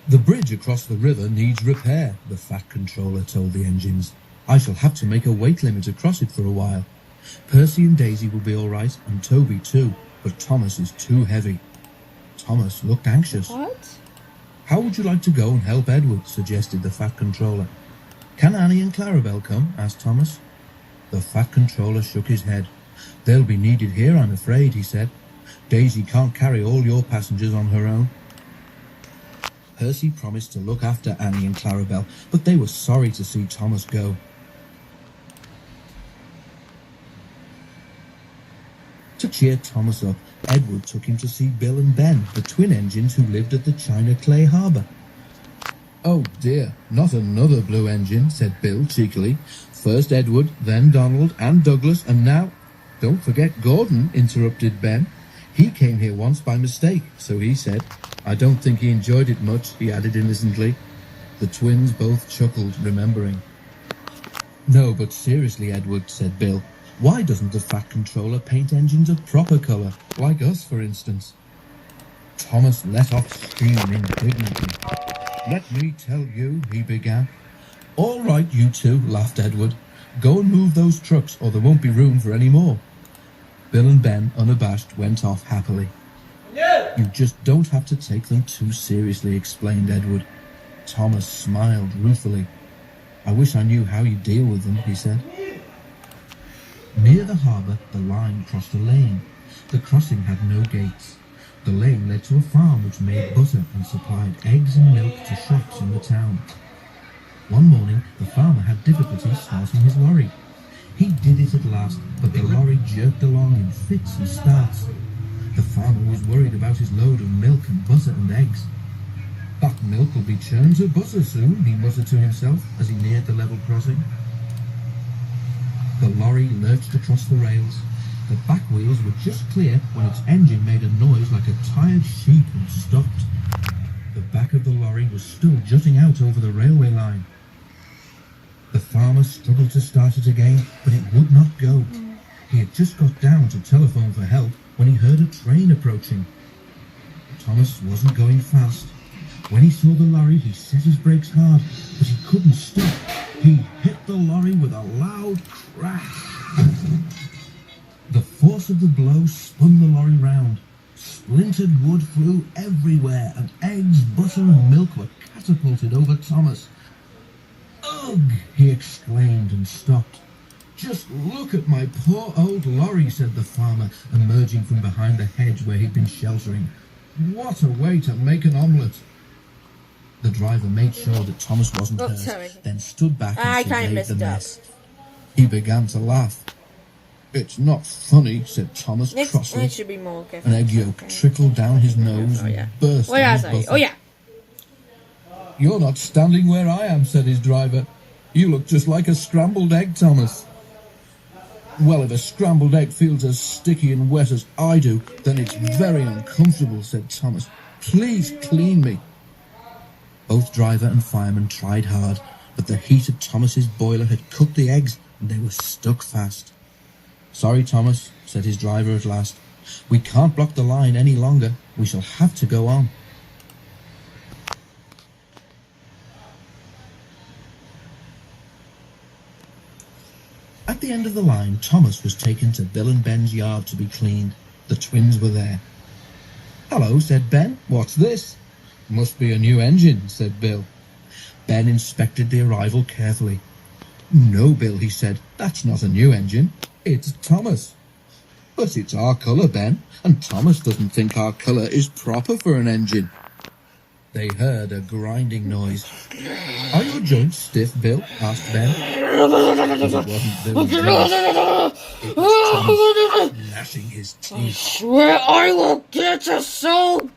The bridge across the river needs repair, the Fat Controller told the engines. I shall have to make a weight limit across it for a while. Percy and Daisy will be all right, and Toby too, but Thomas is too heavy. Thomas looked anxious. What? How would you like to go and help Edward? Suggested the Fat Controller. Can Annie and Clarabel come? Asked Thomas. The Fat Controller shook his head. They'll be needed here, I'm afraid, he said. Daisy can't carry all your passengers on her own. Percy promised to look after Annie and Clarabel, but they were sorry to see Thomas go. To cheer Thomas up, Edward took him to see Bill and Ben, the twin engines who lived at the China Clay Harbour. Oh dear, not another blue engine, said Bill cheekily. First Edward, then Donald and Douglas, and now... Don't forget Gordon, interrupted Ben. He came here once by mistake, so he said. I don't think he enjoyed it much, he added innocently. The twins both chuckled, remembering. No, but seriously, Edward, said Bill. Why doesn't the Fat Controller paint engines a proper colour, like us, for instance? Thomas let off steam indignantly. Let me tell you, he began. All right, you two, laughed Edward. Go and move those trucks, or there won't be room for any more. Bill and Ben, unabashed, went off happily. Yeah. You just don't have to take them too seriously, explained Edward. Thomas smiled ruefully. I wish I knew how you deal with them, he said. Near the harbour, the line crossed a lane. The crossing had no gates. The lane led to a farm which made butter and supplied eggs and milk to shops in the town. One morning, the farmer had difficulty starting his lorry. He did it at last, but the lorry jerked along in fits and starts. The farmer was worried about his load of milk and butter and eggs. That milk will be churned to butter soon, he muttered to himself as he neared the level crossing. The lorry lurched across the rails. The back wheels were just clear when its engine made a noise like a tired sheep and stopped. The back of the lorry was still jutting out over the railway line. The farmer struggled to start it again, but it would not go. He had just got down to telephone for help when he heard a train approaching. Thomas wasn't going fast. When he saw the lorry, he set his brakes hard, but he couldn't stop. He hit the lorry with a loud crash. The force of the blow spun the lorry round. Splintered wood flew everywhere, and eggs, butter, and milk were catapulted over Thomas. Ugh! He exclaimed and stopped. Just look at my poor old lorry, said the farmer, emerging from behind the hedge where he'd been sheltering. What a way to make an omelette! The driver made sure that Thomas wasn't hurt, then stood back and surveyed the mess. He began to laugh. It's not funny, said Thomas crossly. It should be more careful. An egg yolk trickled down his nose and burst on his butter. Oh, yeah. You're not standing where I am, said his driver. You look just like a scrambled egg, Thomas. Well, if a scrambled egg feels as sticky and wet as I do, then it's very uncomfortable, said Thomas. Please clean me. Both driver and fireman tried hard, but the heat of Thomas's boiler had cooked the eggs and they were stuck fast. Sorry, Thomas, said his driver at last. We can't block the line any longer. We shall have to go on. At the end of the line, Thomas was taken to Bill and Ben's yard to be cleaned. The twins were there. Hello, said Ben. What's this? Must be a new engine, said Bill. Ben inspected the arrival carefully. No, Bill, he said. That's not a new engine. It's Thomas. But it's our colour, Ben, and Thomas doesn't think our colour is proper for an engine. They heard a grinding noise. Are your joints stiff, Bill? Asked Ben. It wasn't Bill's voice. It was Thomas gnashing his teeth. I swear I will get you so